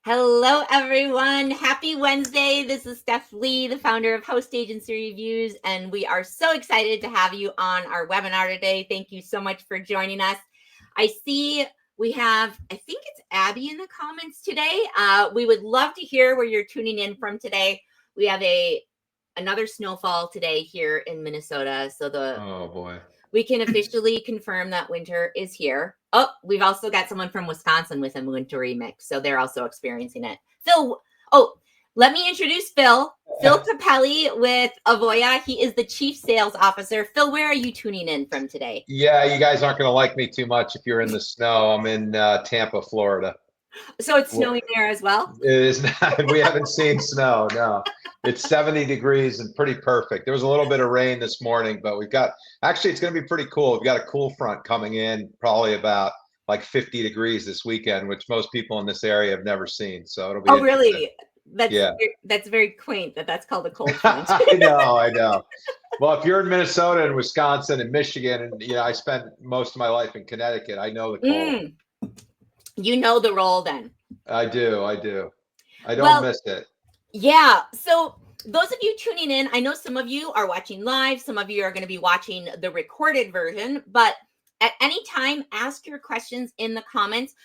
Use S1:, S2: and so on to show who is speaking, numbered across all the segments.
S1: Hello, everyone. Happy Wednesday. This is Steph Lee, the founder of Host Agency Reviews, and we are so excited to have you on our webinar today. Thank you so much for joining us. I see we have, I think it's Abby in the comments today. We would love to hear where you're tuning in from today. We have another snowfall today here in Minnesota. So
S2: Oh boy.
S1: we can officially confirm that winter is here. Oh, we've also got someone from Wisconsin with a wintry mix, so they're also experiencing it. Phil, let me introduce Phil. Phil Capelli with Avoya. He is the Chief Sales Officer. Phil, where are you tuning in from today?
S2: Yeah, you guys aren't going to like me too much if you're in the snow. I'm in Tampa, Florida.
S1: So it's snowing there as well?
S2: It is not. We haven't seen snow. No, it's 70 degrees and pretty perfect. There was a little bit of rain this morning, but actually, it's going to be pretty cool. We've got a cool front coming in, probably about like 50 degrees this weekend, which most people in this area have never seen. So it'll be interesting.
S1: Really?
S2: Yeah.
S1: That's very quaint that's called a cold front.
S2: I know. Well, if you're in Minnesota and Wisconsin and Michigan, and I spent most of my life in Connecticut, I know the cold.
S1: You know the role then.
S2: I do. I don't miss it.
S1: Yeah. So those of you tuning in, I know some of you are watching live. Some of you are going to be watching the recorded version, but at any time, ask your questions in the comments.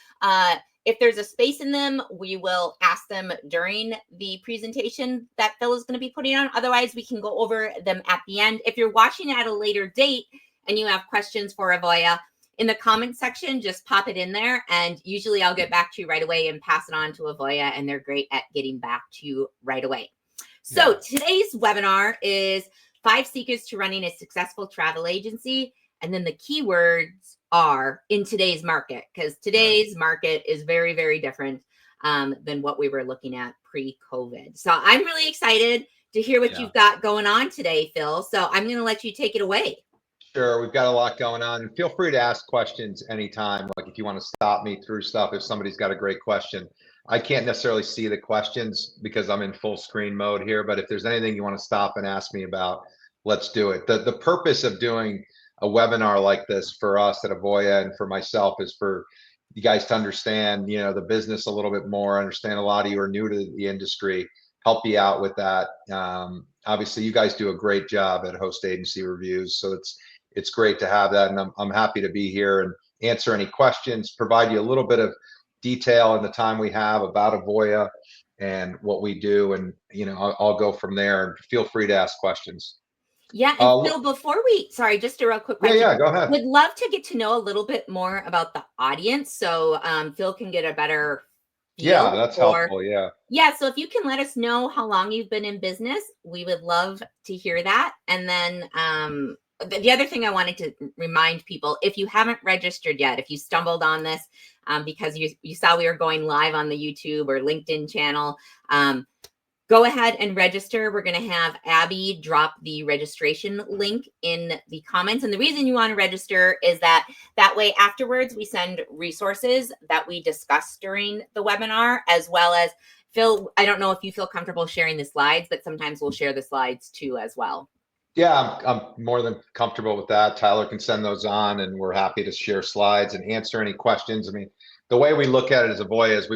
S1: If there's a space in them, we will ask them during the presentation that Phil is going to be putting on. Otherwise, we can go over them at the end. If you're watching at a later date and you have questions for Avoya, in the comment section, just pop it in there. And usually I'll get back to you right away and pass it on to Avoya. And they're great at getting back to you right away. So today's webinar is 5 secrets to running a successful travel agency. And then the keywords are in today's market, because today's market is very, very different than what we were looking at pre-COVID. So I'm really excited to hear what you've got going on today, Phil. So I'm going to let you take it away.
S2: Sure. We've got a lot going on. And feel free to ask questions anytime. Like if you want to stop me through stuff, if somebody's got a great question. I can't necessarily see the questions because I'm in full screen mode here, but if there's anything you want to stop and ask me about, let's do it. The purpose of doing a webinar like this for us at Avoya and for myself is for you guys to understand, the business a little bit more, understand a lot of you are new to the industry, help you out with that. Obviously you guys do a great job at Host Agency Reviews. So it's great to have that. And I'm happy to be here and answer any questions, provide you a little bit of detail in the time we have about Avoya and what we do. And, I'll go from there, and feel free to ask questions.
S1: Yeah. And Phil, before just a real quick question.
S2: Yeah, go ahead.
S1: Would love to get to know a little bit more about the audience. So Phil can get a better feel.
S2: Yeah, that's helpful. Yeah.
S1: Yeah. So if you can let us know how long you've been in business, we would love to hear that. And then the other thing I wanted to remind people, if you haven't registered yet, if you stumbled on this because you saw we were going live on the YouTube or LinkedIn channel, go ahead and register. We're going to have Abby drop the registration link in the comments. And the reason you want to register is that way afterwards we send resources that we discuss during the webinar, as well as Phil, I don't know if you feel comfortable sharing the slides, but sometimes we'll share the slides too as well.
S2: Yeah, I'm more than comfortable with that. Tyler can send those on, and we're happy to share slides and answer any questions. I mean, the way we look at it as Avoya is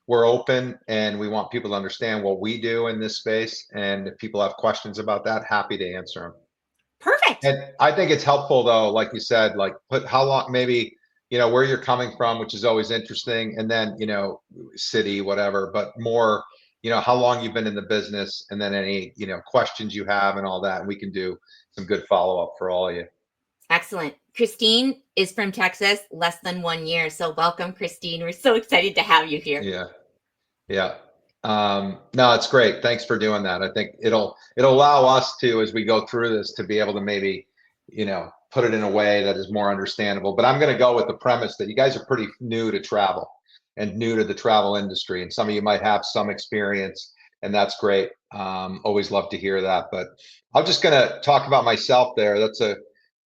S2: we're open and we want people to understand what we do in this space. And if people have questions about that, happy to answer them.
S1: Perfect.
S2: And I think it's helpful though, like you said, like put how long, maybe, where you're coming from, which is always interesting. And then, city, whatever, but more, how long you've been in the business, and then any, questions you have and all that. And we can do some good follow-up for all of you.
S1: Excellent. Christine is from Texas, less than 1 year. So welcome, Christine. We're so excited to have you here.
S2: Yeah. No, it's great. Thanks for doing that. I think it'll allow us to, as we go through this, to be able to maybe, put it in a way that is more understandable. But I'm going to go with the premise that you guys are pretty new to travel and new to the travel industry. And some of you might have some experience, and that's great. Always love to hear that. But I'm just going to talk about myself there. That's a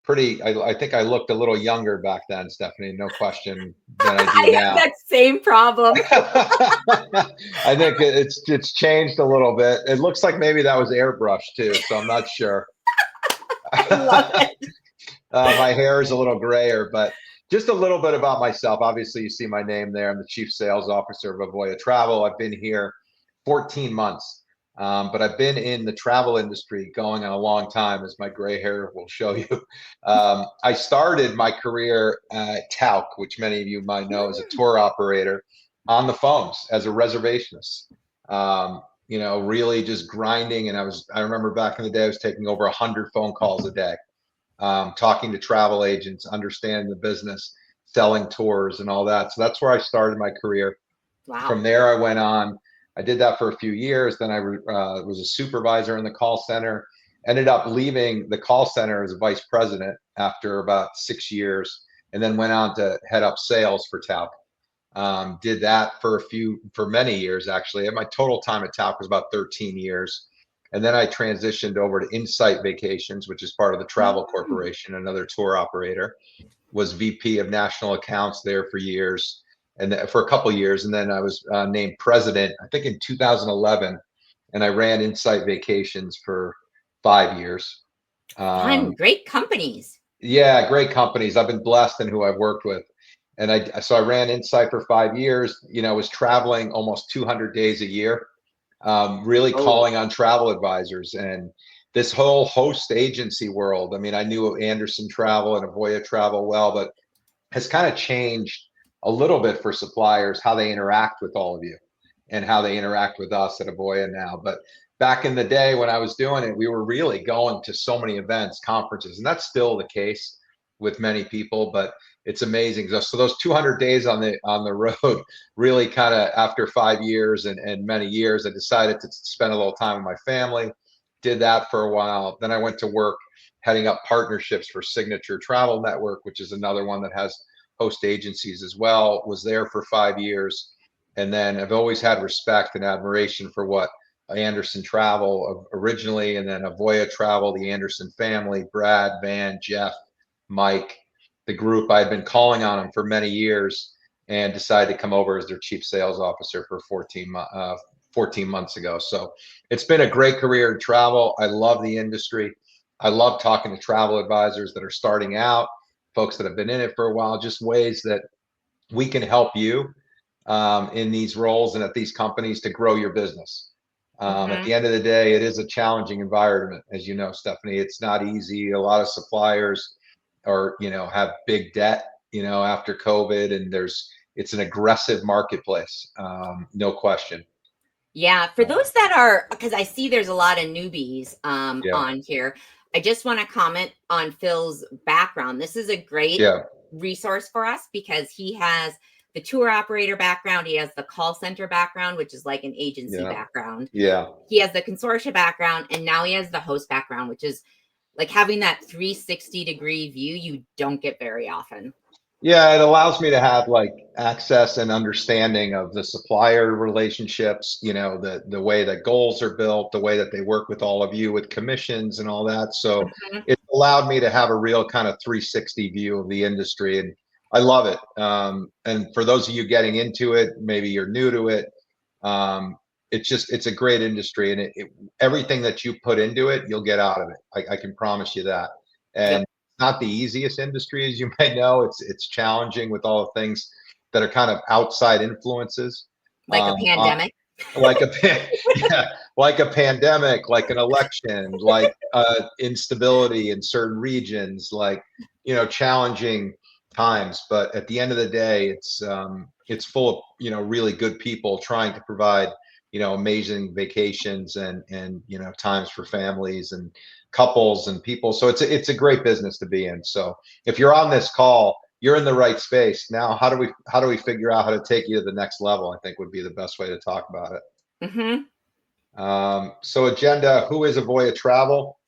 S2: pretty, I think I looked a little younger back then, Stephanie, no question, than I do now.
S1: I have that same problem.
S2: I think it's changed a little bit. It looks like maybe that was airbrushed too, so I'm not sure.
S1: I love it.
S2: My hair is a little grayer, but Just a little bit about myself. Obviously, you see my name there. I'm the Chief Sales Officer of Avoya Travel. I've been here 14 months, but I've been in the travel industry going on a long time, as my gray hair will show you. I started my career at Tauk, which many of you might know as a tour operator, on the phones as a reservationist. Really just grinding. And I remember back in the day, I was taking over 100 phone calls a day, talking to travel agents, understanding the business, selling tours and all that. So that's where I started my career. From
S1: Wow.
S2: there, I went on. I did that for a few years. Then I was a supervisor in the call center. Ended up leaving the call center as a vice president after about 6 years, and then went on to head up sales for Taup. Did that for many years actually. And my total time at Taup was about 13 years. And then I transitioned over to Insight Vacations, which is part of the Travel
S1: Mm.
S2: Corporation, another tour operator. Was VP of national accounts there for years, and for a couple years, and then I was named president, I think in 2011, and I ran Insight Vacations for 5 years.
S1: Fun,
S2: Um,
S1: great companies.
S2: yeah, great companies. I've been blessed in who I've worked with. And so I ran Insight for 5 years, was traveling almost 200 days a year, really
S1: Oh,
S2: calling on travel advisors and this whole host agency world. I mean, I knew Anderson Travel and Avoya Travel well, but has kind of changed a little bit for suppliers, how they interact with all of you and how they interact with us at Avoya now. But back in the day when I was doing it, we were really going to so many events, conferences, and that's still the case with many people, but it's amazing. So those 200 days on the road, really kind of after 5 years and many years, I decided to spend a little time with my family, did that for a while. Then I went to work heading up partnerships for Signature Travel Network, which is another one that has host agencies as well. Was there for 5 years. And then I've always had respect and admiration for what Anderson Travel originally, and then Avoya Travel, the Anderson family, Brad, Van, Jeff, Mike, the group. I had been calling on them for many years and decided to come over as their chief sales officer for 14 months ago. So it's been a great career in travel. I love the industry. I love talking to travel advisors that are starting out, folks that have been in it for a while, just ways that we can help you in these roles and at these companies to grow your business. At
S1: hmm
S2: the end of the day, it is a challenging environment, as you know, Stephanie. It's not easy. A lot of suppliers have big debt, after COVID, and it's an aggressive marketplace, no question.
S1: Yeah, for those that are, because I see there's a lot of newbies
S2: Yeah,
S1: on here, I just want to comment on Phil's background. This is a great
S2: yeah,
S1: resource for us because he has the tour operator background, he has the call center background, which is like an agency
S2: yeah,
S1: background,
S2: yeah.
S1: he has the consortia background, and now he has the host background, which is like having that 360-degree view you don't get very often.
S2: Yeah, it allows me to have like access and understanding of the supplier relationships, the way that goals are built, the way that they work with all of you with commissions and all that. So
S1: Mhm.
S2: it allowed me to have a real kind of 360 view of the industry, and I love it. And for those of you getting into it, maybe you're new to it, it's a great industry, and everything that you put into it, you'll get out of it. I can promise you that.
S1: Yep.
S2: And not the easiest industry, as you may know. It's challenging with all the things that are kind of outside influences,
S1: Like a
S2: um, uh,
S1: pandemic.
S2: like yeah, like a pandemic, like an election, like instability in certain regions, like challenging times. But at the end of the day, it's full of really good people trying to provide amazing vacations and times for families and couples and people. So it's a great business to be in. So if you're on this call, you're in the right space. Now, how do we figure out how to take you to the next level? I think would be the best way to talk about it.
S1: hmm
S2: So agenda, who is Avoya Travel?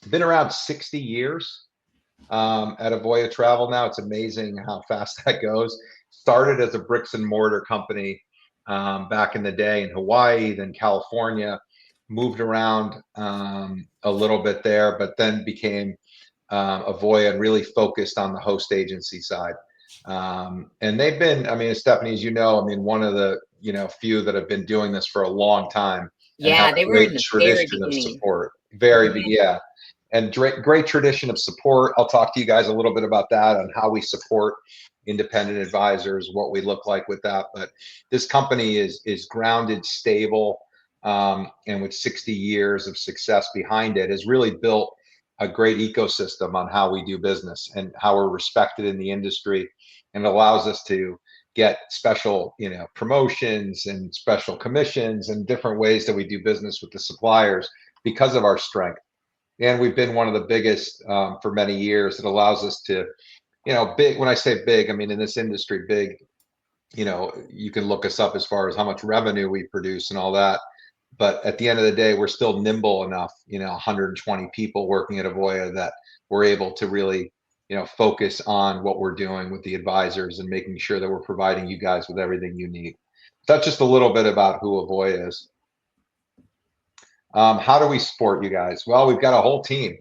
S2: Been around 60 years at Avoya Travel now. It's amazing how fast that goes. Started as a bricks and mortar company back in the day in Hawaii, then California, moved around a little bit there, but then became Avoya and really focused on the host agency side. And they've been, I mean, Stephanie, as you know, I mean, one of the, few that have been doing this for a long time and have
S1: Yeah,
S2: a
S1: they were in
S2: great
S1: the very
S2: tradition of
S1: beginning.
S2: support. Very big,
S1: Mhm.
S2: yeah. and great tradition of support. I'll talk to you guys a little bit about that, on how we support independent advisors, what we look like with that. But this company is grounded, stable, and with 60 years of success behind it, has really built a great ecosystem on how we do business and how we're respected in the industry, and it allows us to get special, promotions and special commissions and different ways that we do business with the suppliers because of our strength. And we've been one of the biggest for many years. It allows us to, big. When I say big, I mean in this industry, big. You can look us up as far as how much revenue we produce and all that. But at the end of the day, we're still nimble enough, 120 people working at Avoya, that we're able to really, focus on what we're doing with the advisors and making sure that we're providing you guys with everything you need. So that's just a little bit about who Avoya is. How do we support you guys? Well, we've got a whole team.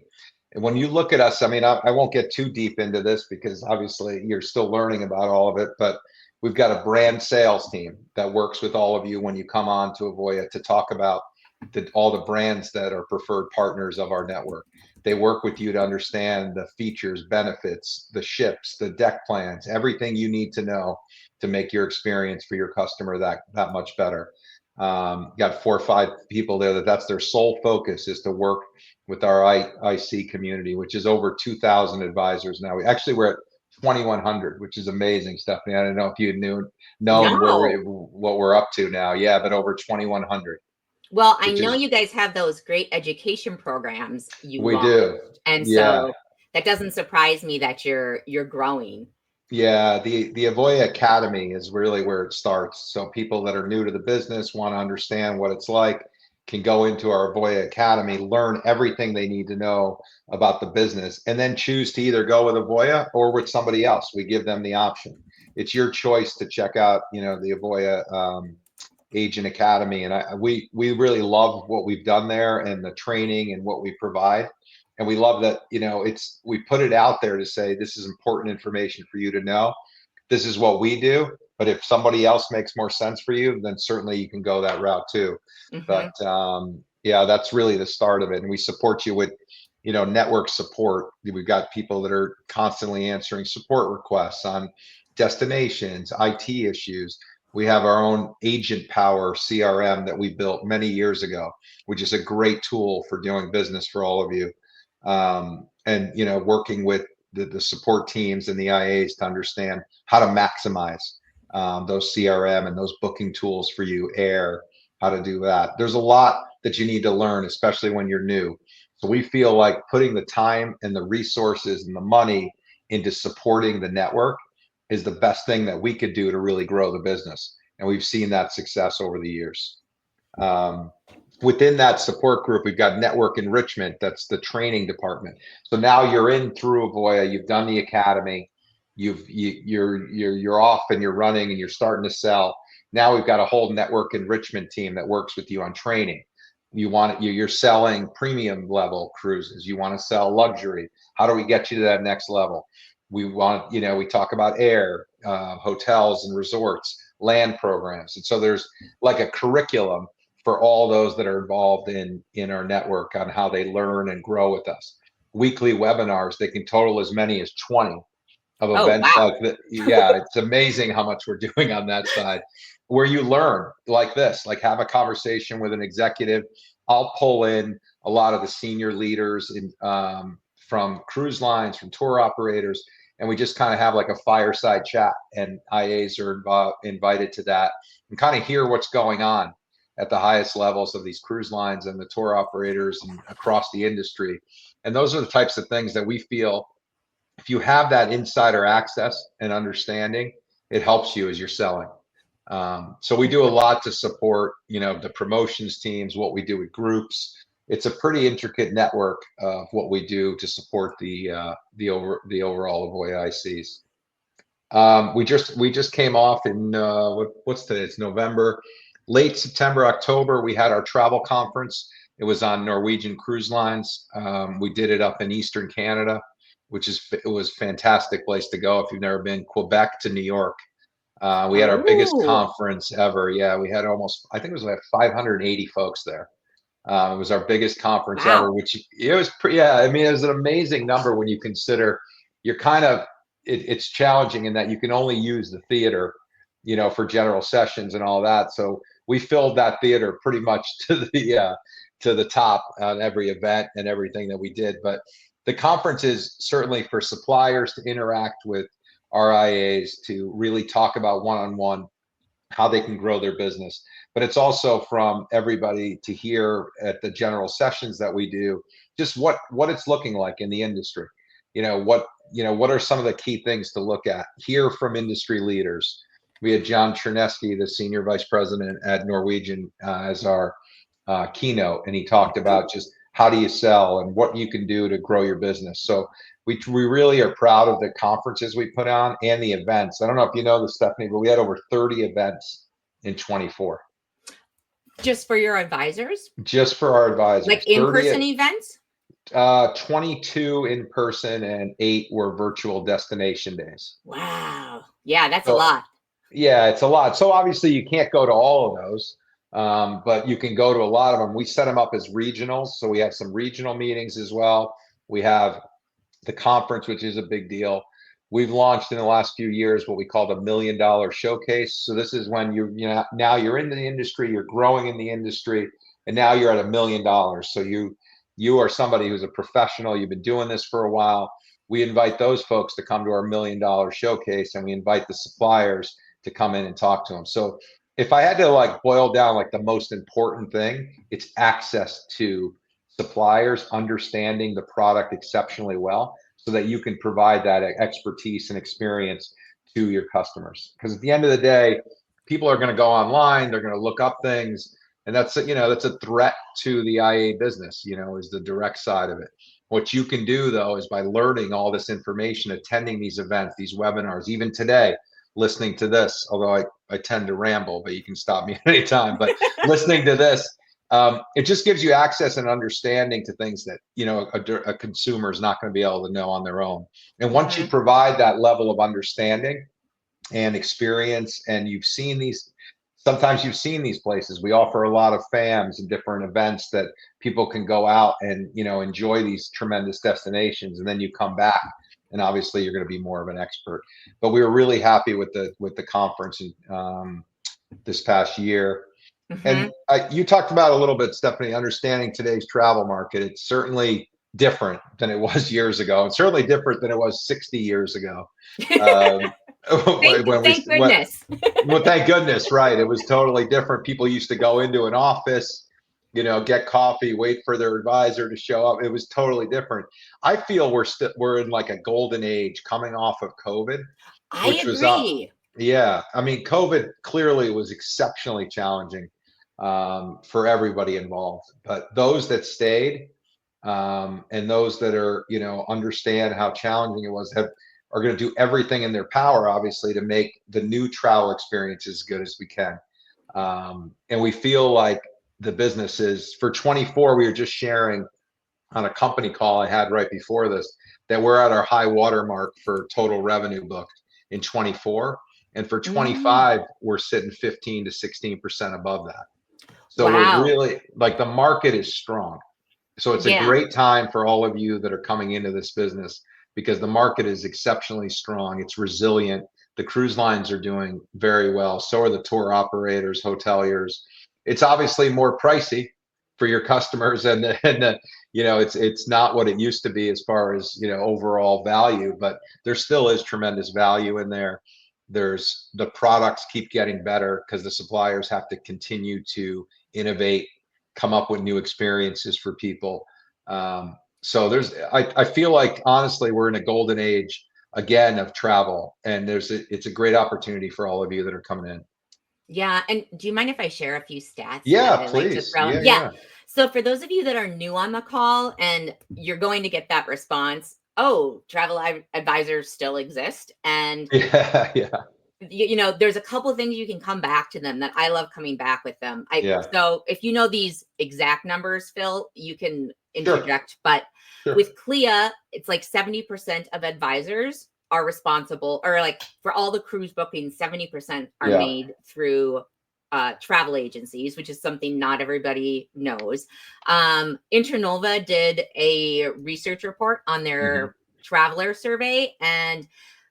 S2: And when you look at us, I mean, I won't get too deep into this because obviously you're still learning about all of it, but we've got a brand sales team that works with all of you when you come on to Avoya to talk about all the brands that are preferred partners of our network. They work with you to understand the features, benefits, the ships, the deck plans, everything you need to know to make your experience for your customer that much better. Got 4 or 5 people there that's their sole focus, is to work with our IC community, which is over 2,000 advisors now. We're at 2,100, which is amazing, Stephanie. I don't know if you known what we're up to now. Yeah, but over 2,100.
S1: Well, I know you guys have those great education programs
S2: we do,
S1: and so that doesn't surprise me that you're growing.
S2: Yeah, the Avoya Academy is really where it starts. So people that are new to the business, want to understand what it's like, can go into our Avoya Academy, learn everything they need to know about the business, and then choose to either go with Avoya or with somebody else. We give them the option. It's your choice to check out, the Avoya Agent Academy, and we really love what we've done there and the training and what we provide. And we love that, we put it out there to say, this is important information for you to know. This is what we do. But if somebody else makes more sense for you, then certainly you can go that route too. But yeah, that's really the start of it. And we support you with, network support. We've got people that are constantly answering support requests on destinations, IT issues. We have our own Agent Power CRM that we built many years ago, which is a great tool for doing business for all of you. And working with the support teams and the IAs to understand how to maximize those CRM and those booking tools for you, how to do that. There's a lot that you need to learn, especially when you're new. So we feel like putting the time and the resources and the money into supporting the network is the best thing that we could do to really grow the business. And we've seen that success over the years. Within that support group, we've got network enrichment. That's the training department. So now you're in through Avoya, you've done the academy, you're off and you're running and you're starting to sell. Now we've got a whole network enrichment team that works with you on training. You're selling premium level cruises. You want to sell luxury. How do we get you to that next level? We talk about air, hotels and resorts, land programs. And so there's like a curriculum for all those that are involved in our network on how they learn and grow with us. Weekly webinars, they can total as many as 20 of events like that. Yeah, it's amazing how much we're doing on that side, where you learn like this, like have a conversation with an executive. I'll pull in a lot of the senior leaders from cruise lines, from tour operators, and we just kind of have like a fireside chat, and IAs are invited to that and kind of hear what's going on at the highest levels of these cruise lines and the tour operators and across the industry. And those are the types of things that we feel, if you have that insider access and understanding, it helps you as you're selling. So we do a lot to support, the promotions teams, what we do with groups. It's a pretty intricate network of what we do to support the overall Avoya ICs. We just came off in what's today? It's November. Late September, October, we had our travel conference. It was on Norwegian Cruise Lines. We did it up in Eastern Canada, it was a fantastic place to go if you've never been. Quebec to New York. We had our biggest conference ever. Yeah, we had I think it was like 580 folks there. It was our biggest conference
S1: Wow.
S2: ever, which it was pretty, yeah, I mean, it was an amazing number when you consider you're kind of, it's challenging in that you can only use the theater, for general sessions and all that. So we filled that theater pretty much to the top on every event and everything that we did. But the conference is certainly for suppliers to interact with RIAs, to really talk about one-on-one how they can grow their business. But it's also from everybody to hear at the general sessions that we do, just what it's looking like in the industry. What are some of the key things to look at? Hear from industry leaders. We had John Chernesky, the senior vice president at Norwegian, as our keynote, and he talked about just how do you sell and what you can do to grow your business. So we really are proud of the conferences we put on and the events. I don't know if you know this, Stephanie, but we had over 30 events in 24.
S1: Just for your advisors?
S2: Just for our advisors.
S1: Like in-person events?
S2: 22 in person and 8 were virtual destination days.
S1: Wow. Yeah, that's a lot.
S2: Yeah, it's a lot. So obviously you can't go to all of those, but you can go to a lot of them. We set them up as regionals. So we have some regional meetings as well. We have the conference, which is a big deal. We've launched in the last few years what we call the $1 million showcase. So this is when now you're in the industry, you're growing in the industry, and now you're at $1 million. So you are somebody who's a professional. You've been doing this for a while. We invite those folks to come to our $1 million showcase, and we invite the suppliers to come in and talk to them. So if I had to boil down the most important thing, it's access to suppliers, understanding the product exceptionally well so that you can provide that expertise and experience to your customers. Because at the end of the day, people are going to go online, they're going to look up things, and that's a threat to the IA business, is the direct side of it. What you can do though is by learning all this information, attending these events, these webinars, even today, listening to this, although I tend to ramble, but you can stop me at any time. But listening to this, it just gives you access and understanding to things that a consumer is not going to be able to know on their own. And once you provide that level of understanding and experience, and sometimes you've seen these places, we offer a lot of FAMs and different events that people can go out and enjoy these tremendous destinations, and then you come back and obviously you're going to be more of an expert. But we were really happy with the conference this past year. And you talked about a little bit, Stephanie, understanding today's travel market. It's certainly different than it was years ago, and certainly different than it was 60 years ago.
S1: Thank goodness.
S2: Well, thank goodness, right? It was totally different. People used to go into an office, get coffee, wait for their advisor to show up. It was totally different. I feel we're in a golden age coming off of COVID.
S1: I agree.
S2: Yeah, I mean, COVID clearly was exceptionally challenging for everybody involved, but those that stayed and those that are understand how challenging it was are going to do everything in their power, obviously, to make the new travel experience as good as we can. And we feel like the businesses for 24, we were just sharing on a company call I had right before this that we're at our high water mark for total revenue booked in 24, and for 25 we're sitting 15 to 16% above that. So we're really the market is strong. So it's a great time for all of you that are coming into this business, because the market is exceptionally strong. It's resilient. The cruise lines are doing very well. So are the tour operators, hoteliers. It's obviously more pricey for your customers, and it's not what it used to be as far as overall value, but there still is tremendous value in there. There's the products keep getting better because the suppliers have to continue to innovate, come up with new experiences for people. So I feel like honestly we're in a golden age again of travel, and it's a great opportunity for all of you that are coming in.
S1: Yeah. And do you mind if I share a few stats?
S2: Yeah, please. Yeah.
S1: So for those of you that are new on the call and you're going to get that response, oh, travel advisors still exist. And there's a couple of things you can come back to them that I love coming back with them. So if you know these exact numbers, Phil, you can interject. But with CLIA, it's 70% of advisors are responsible, or for all the cruise bookings, 70% are made through travel agencies, which is something not everybody knows. Internova did a research report on their traveler survey, and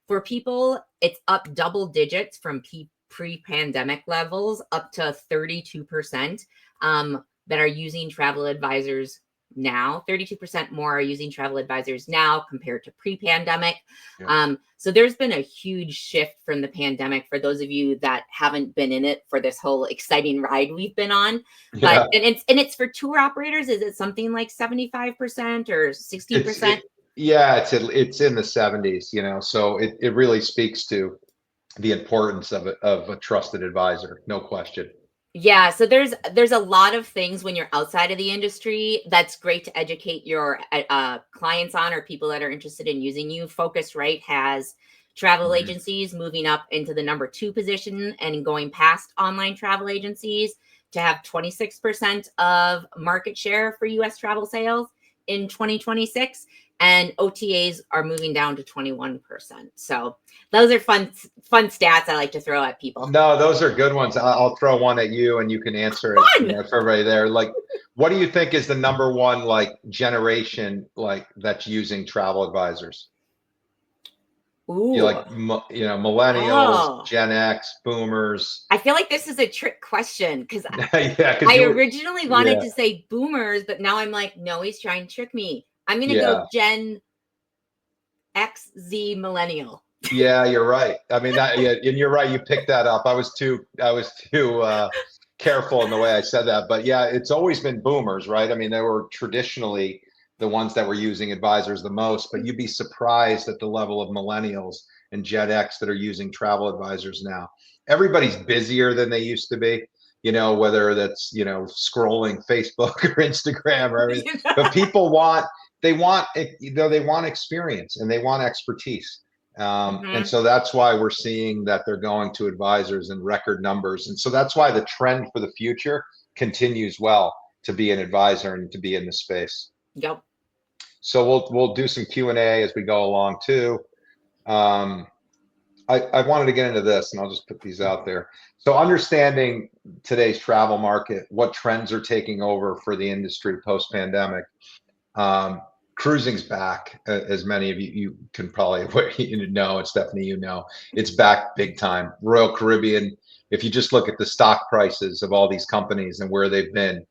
S1: for people, it's up double digits from pre-pandemic levels, up to 32% that are using travel advisors now. 32% more are using travel advisors now compared to pre-pandemic. So there's been a huge shift from the pandemic for those of you that haven't been in it for this whole exciting ride we've been on. But it's for tour operators. Is it something like 75% or 60%?
S2: Yeah, it's in the 70s, you know, so it really speaks to the importance of a trusted advisor, no question.
S1: Yeah, so there's a lot of things when you're outside of the industry that's great to educate your clients on, or people that are interested in using you. Focusrite has travel agencies moving up into the number 2 position and going past online travel agencies to have 26% of market share for US travel sales in 2026, and OTAs are moving down to 21%. So those are fun stats I like to throw at people.
S2: No, those are good ones. I'll throw one at you and you can answer it, you know, for everybody there. Like, what do you think is the number one like generation like that's using travel advisors?
S1: Ooh.
S2: You like, you know, millennials, Gen X, boomers.
S1: I feel like this is a trick question because
S2: yeah,
S1: I originally wanted to say boomers, but now I'm like, no, he's trying to trick me. I'm going to go Gen X, Z, millennial.
S2: Yeah, you're right. I mean, and you're right. You picked that up. I was too careful in the way I said that, but yeah, it's always been boomers, right? I mean, they were traditionally the ones that were using advisors the most, but you'd be surprised at the level of millennials and Gen X that are using travel advisors now. Everybody's busier than they used to be, you know, whether that's, you know, scrolling Facebook or Instagram or everything. But people they want experience and they want expertise. And so that's why we're seeing that they're going to advisors in record numbers. And so that's why the trend for the future continues well to be an advisor and to be in the space.
S1: Yep.
S2: So we'll do some Q&A as we go along too. I wanted to get into this, and I'll just put these out there. So understanding today's travel market, what trends are taking over for the industry post-pandemic. Cruising's back, as many of you can probably know. It's Stephanie, you know, it's back big time. Royal Caribbean, if you just look at the stock prices of all these companies and where they've been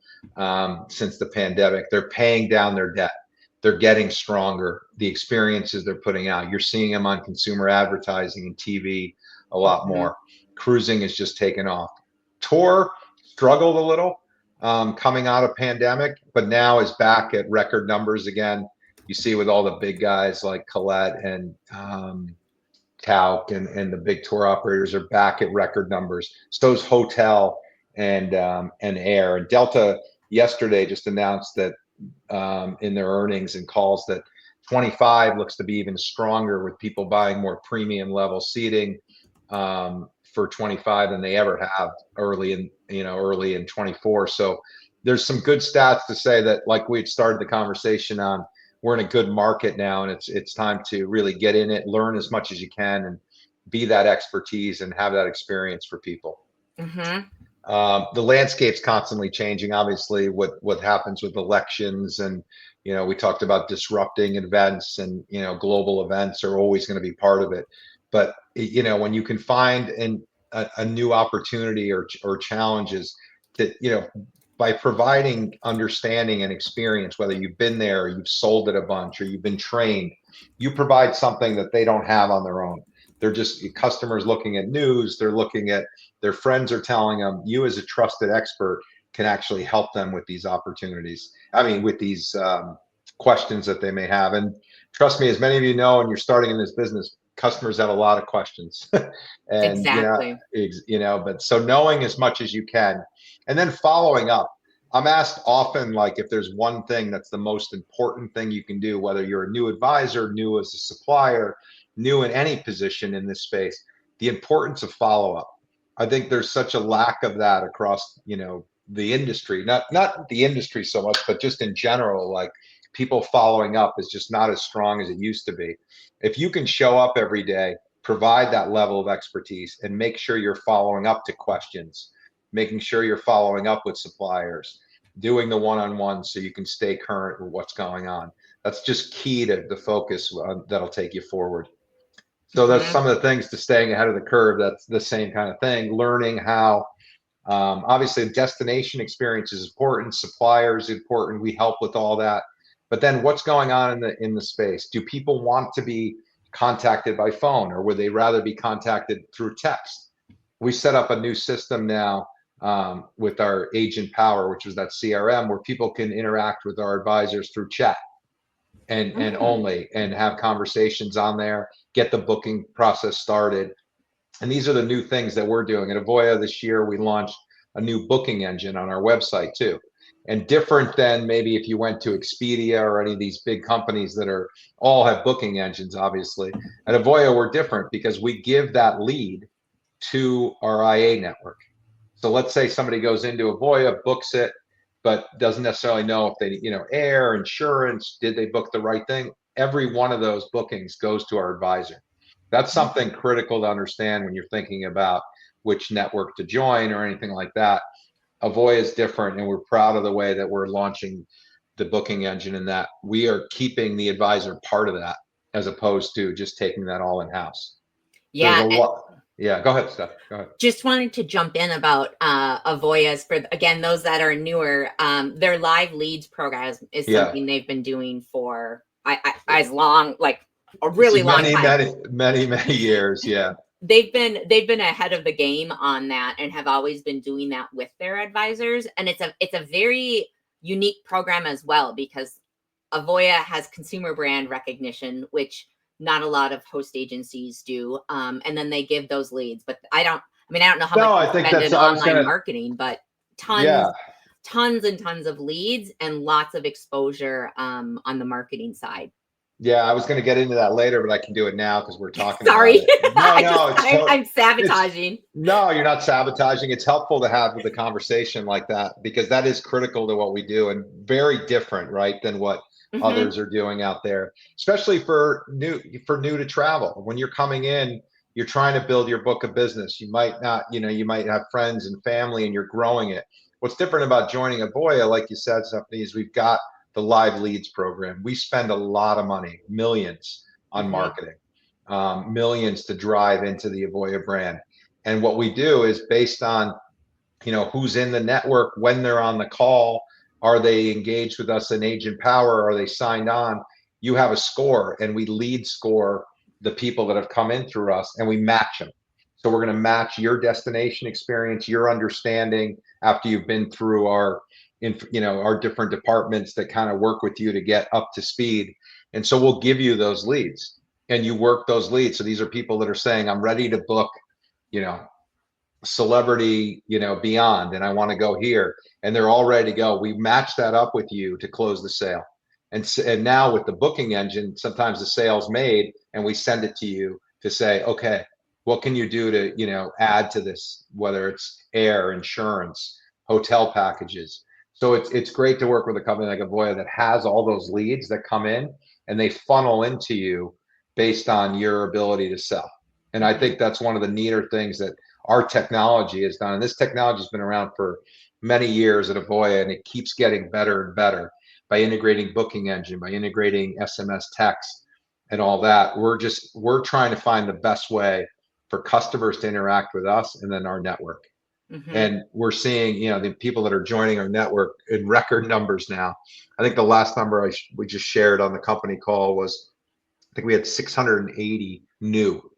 S2: since the pandemic, they're paying down their debt. They're getting stronger. The experiences they're putting out, you're seeing them on consumer advertising and TV a lot more. Cruising is just taken off. Tour struggled a little coming out of pandemic, but now is back at record numbers again. You see with all the big guys like Colette and Tauk and the big tour operators are back at record numbers. So is hotel and air. And Delta yesterday just announced that in their earnings and calls that 25 looks to be even stronger with people buying more premium level seating for 25 than they ever have early in 24. So there's some good stats to say that, like we had started the conversation on, we're in a good market now, and it's time to really get in it, learn as much as you can, and be that expertise and have that experience for people. The landscape's constantly changing. Obviously, what happens with elections, and you know, we talked about disrupting events, and you know, global events are always going to be part of it. But you know, when you can find a new opportunity or challenges that, you know, by providing understanding and experience, whether you've been there, or you've sold it a bunch, or you've been trained, you provide something that they don't have on their own. They're just customers looking at news. They're looking at their friends are telling them. You as a trusted expert can actually help them with these opportunities. I mean, with these questions that they may have. And trust me, as many of you know, and you're starting in this business, customers have a lot of questions. And
S1: exactly.
S2: you know, but so knowing as much as you can, and then following up. I'm asked often, like, if there's one thing that's the most important thing you can do, whether you're a new advisor, new as a supplier, new in any position in this space, the importance of follow-up. I think there's such a lack of that across, you know, the industry, not the industry so much, but just in general, like people following up is just not as strong as it used to be. If you can show up every day, provide that level of expertise, and make sure you're following up to questions, making sure you're following up with suppliers, doing the one-on-one so you can stay current with what's going on. That's just key to the focus that'll take you forward. So that's some of the things to staying ahead of the curve. That's the same kind of thing. Learning how, obviously, destination experience is important. Suppliers important. We help with all that. But then, what's going on in the space? Do people want to be contacted by phone, or would they rather be contacted through text? We set up a new system now with our Agent Power, which is that CRM, where people can interact with our advisors through chat and only, and have conversations on there, get the booking process started. And these are the new things that we're doing. At Avoya this year, we launched a new booking engine on our website too. And different than maybe if you went to Expedia or any of these big companies that are all have booking engines, obviously. At Avoya, we're different because we give that lead to our IA network. So let's say somebody goes into Avoya, books it, but doesn't necessarily know if they, air, insurance, did they book the right thing? Every one of those bookings goes to our advisor. That's something critical to understand when you're thinking about which network to join or anything like that. Avoya is different, and we're proud of the way that we're launching the booking engine, and that we are keeping the advisor part of that as opposed to just taking that all in-house. So
S1: Yeah.
S2: there's a lot. Yeah, go ahead, Steph. Go ahead.
S1: Just wanted to jump in about Avoya's, for, again, those that are newer, their live leads program is something they've been doing for as long, like a really long time.
S2: Many years. Yeah.
S1: They've been ahead of the game on that and have always been doing that with their advisors. And it's a very unique program as well, because Avoya has consumer brand recognition, which not a lot of host agencies do. And then they give those leads, but I don't know how much you spend in online marketing, but tons and tons of leads and lots of exposure on the marketing side.
S2: Yeah, I was going to get into that later, but I can do it now because we're talking.
S1: Sorry.
S2: About it. No,
S1: I'm sabotaging.
S2: No, you're not sabotaging. It's helpful to have the conversation like that, because that is critical to what we do and very different, right, than what others are doing out there, especially for new to travel. When you're coming in, you're trying to build your book of business. You might not, you might have friends and family and you're growing it. What's different about joining Avoya, like you said, Stephanie, is we've got the live leads program. We spend a lot of money, millions on marketing, millions to drive into the Avoya brand. And what we do is based on, who's in the network, when they're on the call, are they engaged with us in Agent Power? Are they signed on? You have a score, and we lead score the people that have come in through us, and we match them. So we're going to match your destination experience, your understanding after you've been through our different departments that kind of work with you to get up to speed. And so we'll give you those leads, and you work those leads. So these are people that are saying, I'm ready to book, celebrity, beyond, and I want to go here, and they're all ready to go. We match that up with you to close the sale. And now with the booking engine, sometimes the sale's made and we send it to you to say, okay, what can you do to, add to this, whether it's air, insurance, hotel packages. So it's great to work with a company like Avoya that has all those leads that come in and they funnel into you based on your ability to sell. And I think that's one of the neater things that our technology has done. And this technology has been around for many years at Avoya, and it keeps getting better and better by integrating booking engine, by integrating SMS text and all that. We're trying to find the best way for customers to interact with us and then our network. And we're seeing, the people that are joining our network in record numbers now. I think the last number we just shared on the company call was, I think we had 680 new.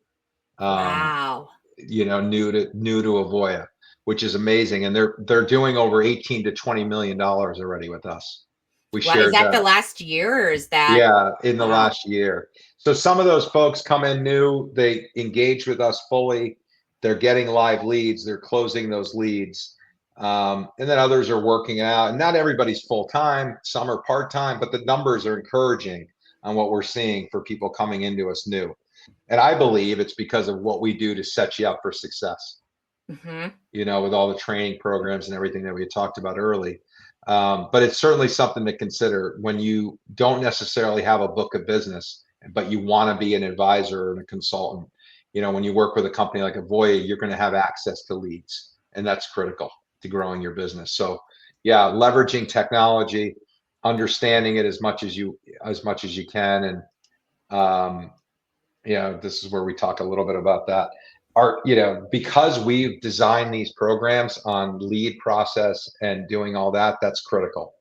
S1: Wow.
S2: New to Avoya, which is amazing. And they're doing over 18 to $20 million already with us. We shared
S1: is that the last year, or is that?
S2: Yeah, in the last year. So some of those folks come in new, they engage with us fully. They're getting live leads. They're closing those leads. And then others are working out. And not everybody's full-time. Some are part-time, but the numbers are encouraging on what we're seeing for people coming into us new. And I believe it's because of what we do to set you up for success, with all the training programs and everything that we had talked about early. But it's certainly something to consider when you don't necessarily have a book of business, but you want to be an advisor and a consultant. When you work with a company like Avoya, you're going to have access to leads, and that's critical. to growing your business. So yeah, leveraging technology, understanding it as much as you can. And this is where we talk a little bit about that. Because we've designed these programs on lead process and doing all that, that's critical.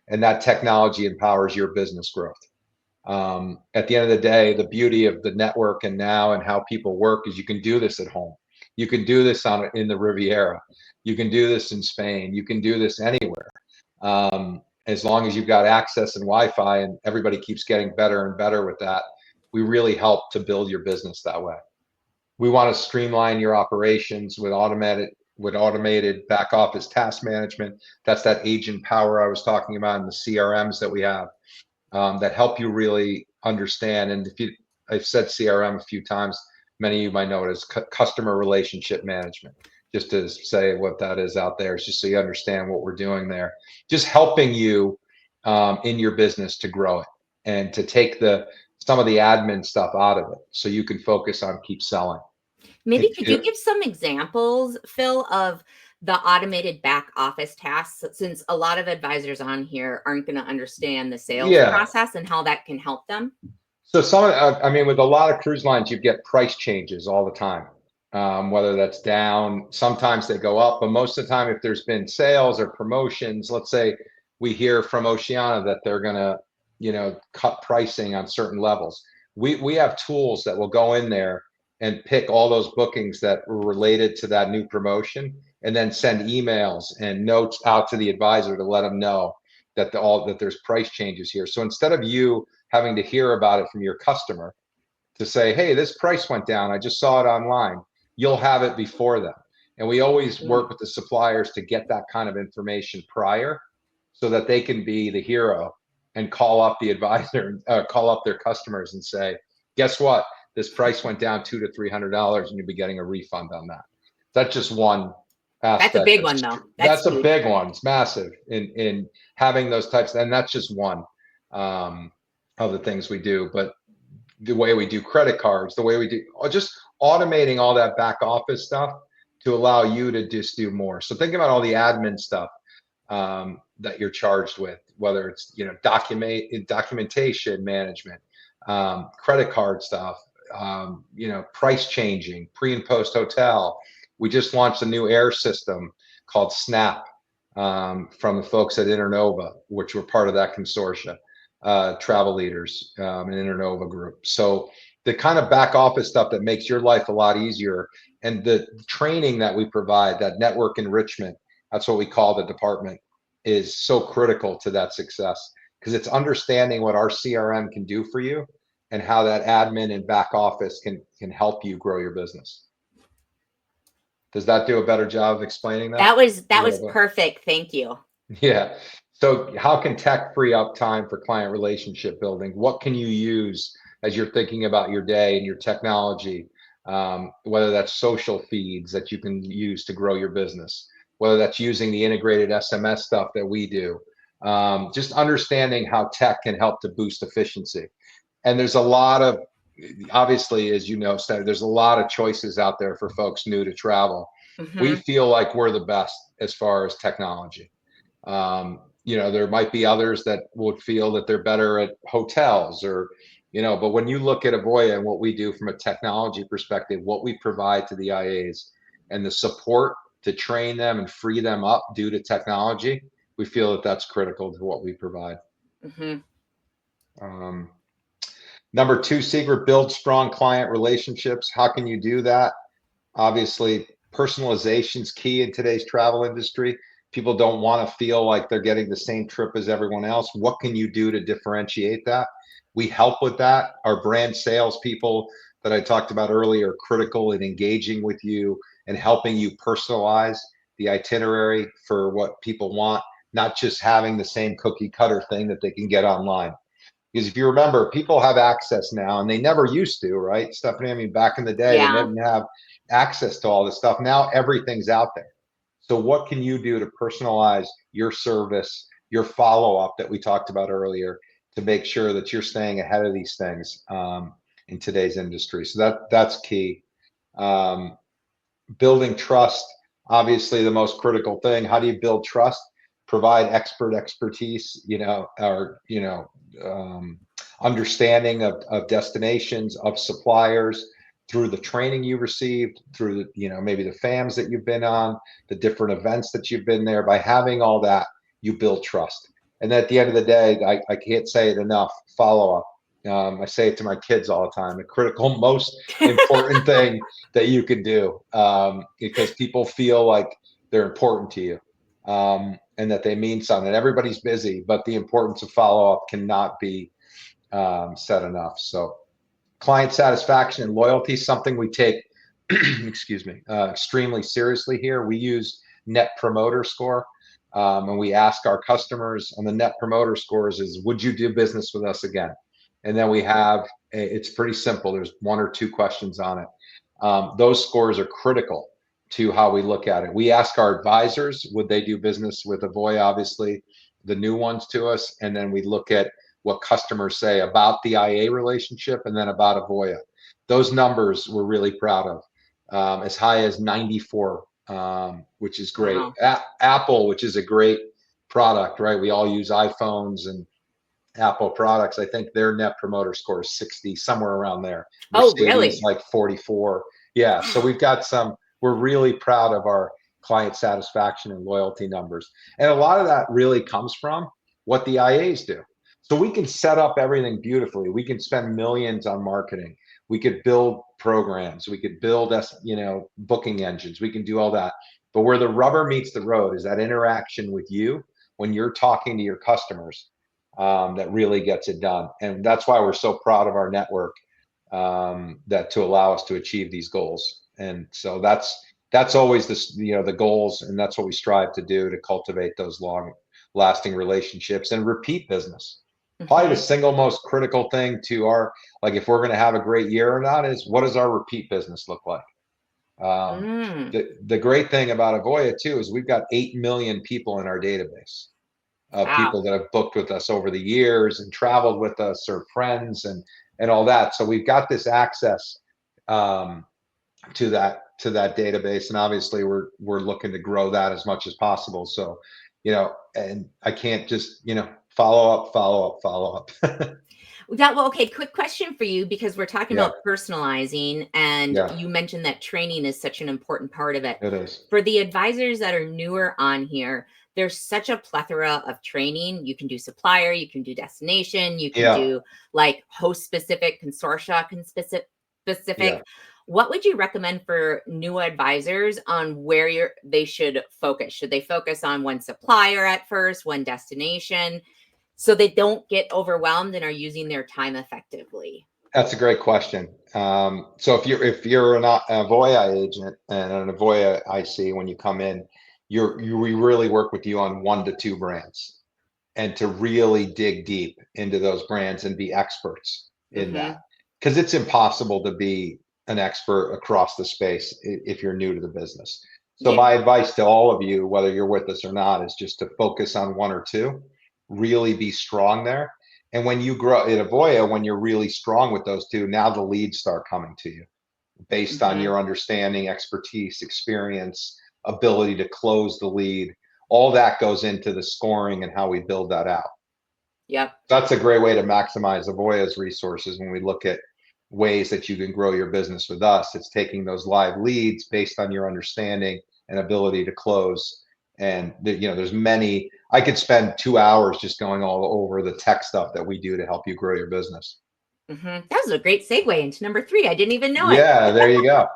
S2: And that technology empowers your business growth. At the end of the day, the beauty of the network and now and how people work is you can do this at home. You can do this in the Riviera. You can do this in Spain. You can do this anywhere. As long as you've got access and Wi-Fi, and everybody keeps getting better and better with that, we really help to build your business that way. We want to streamline your operations with automated back office task management. That's that agent power I was talking about, and the CRMs that we have that help you really understand. And I've said CRM a few times, many of you might know it as customer relationship management. Just to say what that is out there, just so you understand what we're doing there. Just helping you in your business to grow it and to take some of the admin stuff out of it, so you can focus on keep selling.
S1: Maybe could you give some examples, Phil, of the automated back office tasks, since a lot of advisors on here aren't going to understand the sales process and how that can help them?
S2: So with a lot of cruise lines, you get price changes all the time, whether that's down. Sometimes they go up, but most of the time, if there's been sales or promotions, let's say we hear from Oceania that they're going to, cut pricing on certain levels. We have tools that will go in there and pick all those bookings that were related to that new promotion, and then send emails and notes out to the advisor to let them know that there's price changes here. So instead of you having to hear about it from your customer to say, hey, this price went down, I just saw it online, you'll have it before them. And we always work with the suppliers to get that kind of information prior, so that they can be the hero and call up the advisor, call up their customers and say, guess what? This price went down $200 to $300, and you'll be getting a refund on that. That's just one aspect.
S1: That's a big one, though.
S2: That's a big one. It's massive in having those types, and that's just one of the things we do. But the way we do credit cards, the way we do just automating all that back office stuff to allow you to just do more. So think about all the admin stuff that you're charged with, whether it's documentation management, credit card stuff, price changing, pre and post hotel. We just launched a new air system called Snap from the folks at Internova, which were part of that consortia, Travel Leaders and Internova Group. So the kind of back office stuff that makes your life a lot easier, and the training that we provide, that network enrichment, that's what we call the department, is so critical to that success, because it's understanding what our CRM can do for you and how that admin and back office can help you grow your business. Does that do a better job of explaining that?
S1: That was perfect. Thank you.
S2: Yeah. So how can tech free up time for client relationship building? What can you use as you're thinking about your day and your technology? Whether that's social feeds that you can use to grow your business, whether that's using the integrated SMS stuff that we do, just understanding how tech can help to boost efficiency. And there's a lot of, obviously, as you know, there's a lot of choices out there for folks new to travel. We feel like we're the best as far as technology. There might be others that would feel that they're better at hotels or, but when you look at Avoya and what we do from a technology perspective, what we provide to the IAs and the support to train them and free them up due to technology, we feel that that's critical to what we provide. Number 2 secret, build strong client relationships. How can you do that? Obviously, personalization is key in today's travel industry. People don't want to feel like they're getting the same trip as everyone else. What can you do to differentiate that? We help with that. Our brand sales people that I talked about earlier are critical in engaging with you and helping you personalize the itinerary for what people want, not just having the same cookie cutter thing that they can get online. Because if you remember, people have access now, and they never used to, right, Stephanie? I mean, back in the day, they didn't have access to all this stuff. Now everything's out there. So what can you do to personalize your service, your follow-up that we talked about earlier, to make sure that you're staying ahead of these things in today's industry? So that's key. Building trust Obviously, the most critical thing, how do you build trust? Provide expertise, understanding of destinations, of suppliers, through the training you received, through the, maybe the FAMs that you've been on, the different events that you've been there. By having all that, you build trust. And at the end of the day, I can't say it enough, follow up. I say it to my kids all the time, the critical, most important thing that you can do, because people feel like they're important to you, and that they mean something. Everybody's busy, but the importance of follow up cannot be said enough. So client satisfaction and loyalty, something we take, excuse me, extremely seriously here. We use Net Promoter Score, and we ask our customers on the Net Promoter Scores is, would you do business with us again? And then we have, it's pretty simple. There's 1 or 2 questions on it. Those scores are critical to how we look at it. We ask our advisors, would they do business with Avoya, obviously, the new ones to us, and then we look at what customers say about the IA relationship and then about Avoya. Those numbers we're really proud of, as high as 94, which is great.
S1: Wow.
S2: Apple, which is a great product, right? We all use iPhones and Apple products. I think their Net Promoter Score is 60, somewhere around there.
S1: Oh,
S2: Mercedes
S1: really?
S2: like 44. Yeah, so we've got some. We're really proud of our client satisfaction and loyalty numbers, and a lot of that really comes from what the IAs do. So we can set up everything beautifully. We can spend millions on marketing. We could build programs. We could build booking engines. We can do all that. But where the rubber meets the road is that interaction with you when you're talking to your customers, that really gets it done. And that's why we're so proud of our network, that to allow us to achieve these goals. And so that's always the goals, and that's what we strive to do, to cultivate those long lasting relationships and repeat business. Probably the
S1: Hmm.
S2: single most critical thing to our, like, if we're going to have a great year or not, is what does our repeat business look like?
S1: Mm.
S2: The great thing about Avoya too is we've got 8 million people in our database of
S1: Wow.
S2: people that have booked with us over the years and traveled with us, or friends, and all that. So we've got this access, um, to that database, and obviously we're looking to grow that as much as possible. So, and I can't just follow up, follow up, follow up.
S1: Well, okay, quick question for you because we're talking
S2: Yeah,
S1: about personalizing, and
S2: yeah,
S1: you mentioned that training is such an important part of it.
S2: it is.
S1: For the advisors that are newer on here, there's such a plethora of training. You can do supplier, you can do destination, you can
S2: Yeah,
S1: do like host specific, consortia
S2: yeah.
S1: specific. What would you recommend for new advisors on where they should focus? Should they focus on one supplier at first, one destination, so they don't get overwhelmed and are using their time effectively?
S2: That's a great question. So if you're an Avoya agent and an Avoya IC, when you come in, we really work with you on 1 to 2 brands, and to really dig deep into those brands and be experts in that,
S1: Hmm.
S2: because it's impossible to be an expert across the space if you're new to the business. So
S1: Yeah.
S2: my advice to all of you, whether you're with us or not, is just to focus on 1 or 2, really be strong there. And when you grow at Avoya, when you're really strong with those 2, now the leads start coming to you based on
S1: Hmm.
S2: your understanding, expertise, experience, ability to close the lead. All that goes into the scoring and how we build that out.
S1: Yep.
S2: That's a great way to maximize Avoya's resources. When we look at ways that you can grow your business with us, it's taking those live leads based on your understanding and ability to close. And there's many. I could spend 2 hours just going all over the tech stuff that we do to help you grow your business.
S1: That was a great segue into number three. I didn't even know it.
S2: Yeah, there you go.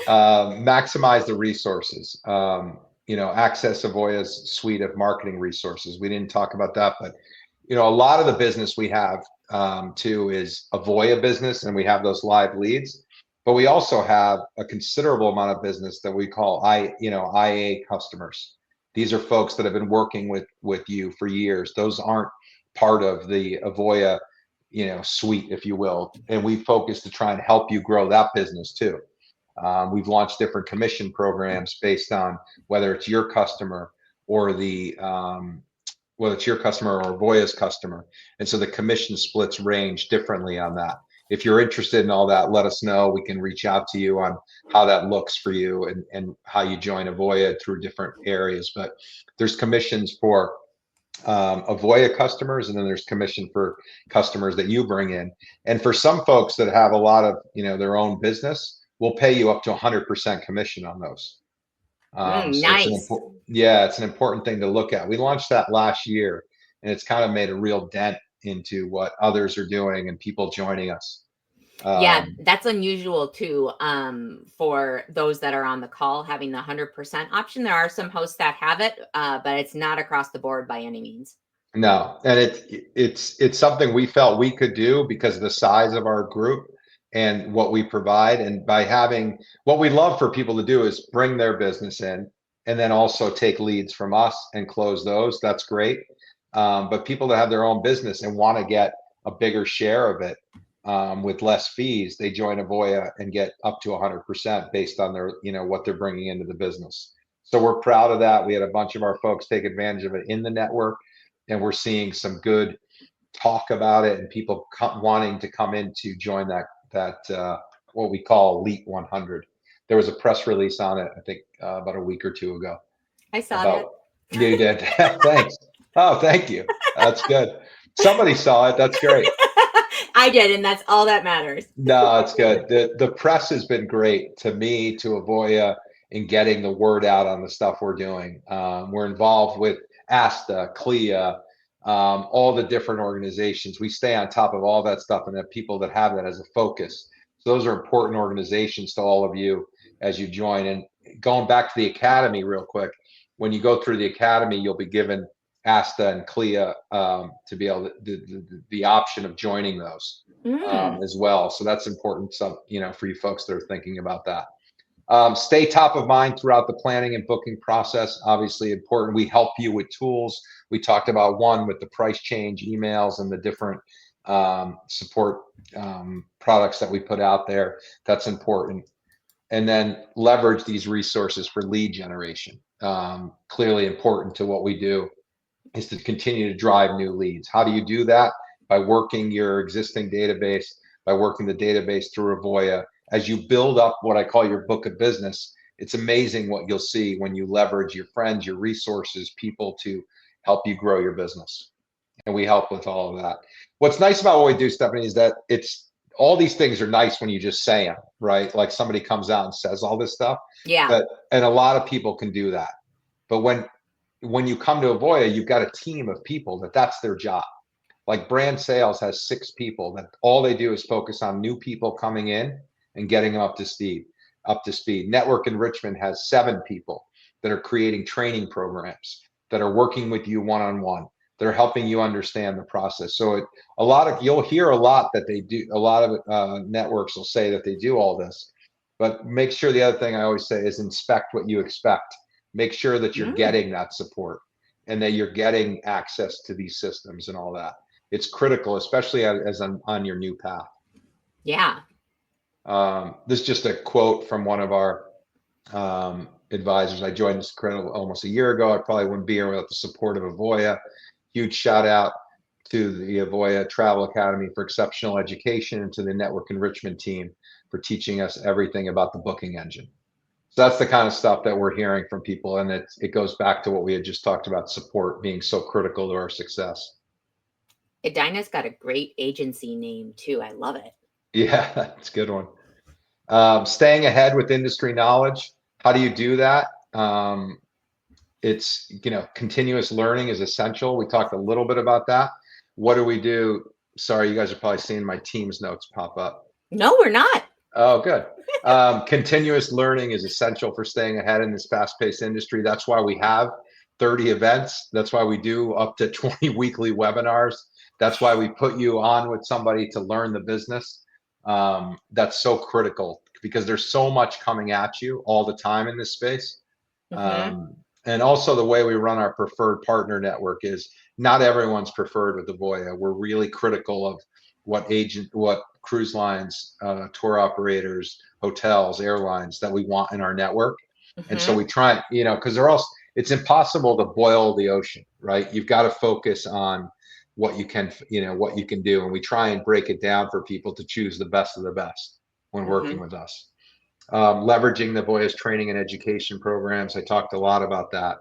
S2: Maximize the resources. Access Avoya's suite of marketing resources. We didn't talk about that, but a lot of the business we have, too, is Avoya business, and we have those live leads. But we also have a considerable amount of business that we call IA customers. These are folks that have been working with you for years. Those aren't part of the Avoya, suite, if you will. And we focus to try and help you grow that business too. We've launched different commission programs based on whether it's your customer or whether it's your customer or Voya's customer. And so the commission splits range differently on that. if you're interested in all that, let us know. We can reach out to you on how that looks for you and how you join Avoya through different areas. But there's commissions for Avoya customers, and then there's commission for customers that you bring in. And for some folks that have a lot of, their own business, we'll pay you up to 100% commission on those. So it's
S1: Nice.
S2: it's an important thing to look at. We launched that last year, and it's kind of made a real dent into what others are doing and people joining us.
S1: Yeah, that's unusual too. For those that are on the call, having the 100% option. There are some hosts that have it, but it's not across the board by any means.
S2: No, and it's something we felt we could do because of the size of our group and what we provide. And by having what we love for people to do is bring their business in and then also take leads from us and close those. That's great. But people that have their own business and want to get a bigger share of it with less fees, they join Avoya and get up to 100% based on their, what they're bringing into the business. So we're proud of that. We had a bunch of our folks take advantage of it in the network, and we're seeing some good talk about it and people wanting to come in to join that what we call Elite 100. There was a press release on it, I think, about a week or two ago.
S1: I saw that.
S2: You did. Thanks. Oh, thank you. That's good. Somebody saw it. That's great.
S1: I did, and that's all that matters.
S2: No, it's good. The press has been great to me, to Avoya, in getting the word out on the stuff we're doing. We're involved with ASTA, CLIA, all the different organizations. We stay on top of all that stuff and have people that have that as a focus. So those are important organizations to all of you as you join. And going back to the academy real quick, when you go through the academy, you'll be given ASTA and CLIA to be able to the option of joining those as well. So that's important, for you folks that are thinking about that. Stay top of mind throughout the planning and booking process. Obviously important. We help you with tools. We talked about one with the price change emails and the different support products that we put out there. That's important. And then leverage these resources for lead generation. Clearly important to what we do is to continue to drive new leads. How do you do that? By working your existing database, by working the database through Avoya. As you build up what I call your book of business, it's amazing what you'll see when you leverage your friends, your resources, people to help you grow your business. And we help with all of that. What's nice about what we do, Stephanie, is that all these things are nice when you just say them, right? Like somebody comes out and says all this stuff.
S1: Yeah.
S2: And a lot of people can do that. But when you come to Avoya, you've got a team of people that's their job. Like brand sales has 6 people that all they do is focus on new people coming in and getting them up to speed. Network enrichment has 7 people that are creating training programs, that are working with you one-on-one, that are helping you understand the process. So you'll hear a lot that they do. A lot of networks will say that they do all this, but make sure, the other thing I always say is inspect what you expect. Make sure that you're getting that support and that you're getting access to these systems and all that. It's critical, especially as on your new path.
S1: Yeah.
S2: This is just a quote from one of our advisors. I joined this almost a year ago. I probably wouldn't be here without the support of Avoya. Huge shout out to the Avoya Travel Academy for exceptional education, and to the network enrichment team for teaching us everything about the booking engine. So that's the kind of stuff that we're hearing from people. And it goes back to what we had just talked about, support being so critical to our success.
S1: Edina's got a great agency name too. I love it.
S2: Yeah, that's a good one. Staying ahead with industry knowledge. How do you do that? It's, continuous learning is essential. We talked a little bit about that. What do we do? Sorry, you guys are probably seeing my Teams notes pop up.
S1: No, we're not.
S2: Oh, good. Continuous learning is essential for staying ahead in this fast-paced industry. That's why we have 30 events. That's why we do up to 20 weekly webinars. That's why we put you on with somebody to learn the business. That's so critical because there's so much coming at you all the time in this space. And also the way we run our preferred partner network is not everyone's preferred with Avoya. We're really critical of what cruise lines, tour operators, hotels, airlines that we want in our network. And so we try, because it's impossible to boil the ocean, right? You've got to focus on what you can, what you can do. And we try and break it down for people to choose the best of the best when working with us. Leveraging the Avoya's training and education programs. I talked a lot about that,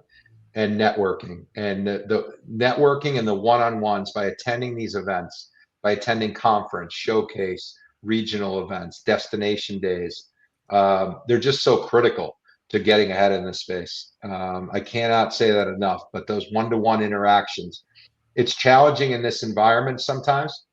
S2: and networking, and the networking and the one-on-ones by attending these events, by attending conference, showcase, regional events, destination days. They're just so critical to getting ahead in this space. I cannot say that enough, but those one-to-one interactions, it's challenging in this environment sometimes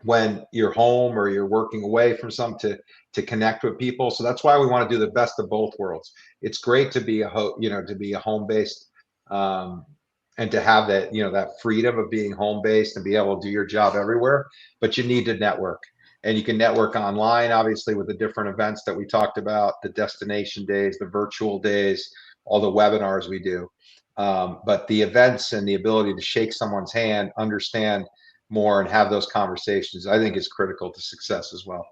S2: when you're home or you're working away from some to connect with people. So that's why we want to do the best of both worlds. It's great to be to be a home based, and to have that, that freedom of being home based and be able to do your job everywhere, but you need to network. And you can network online, obviously, with the different events that we talked about, the destination days, the virtual days, all the webinars we do. But the events and the ability to shake someone's hand, understand more, and have those conversations, I think is critical to success as well.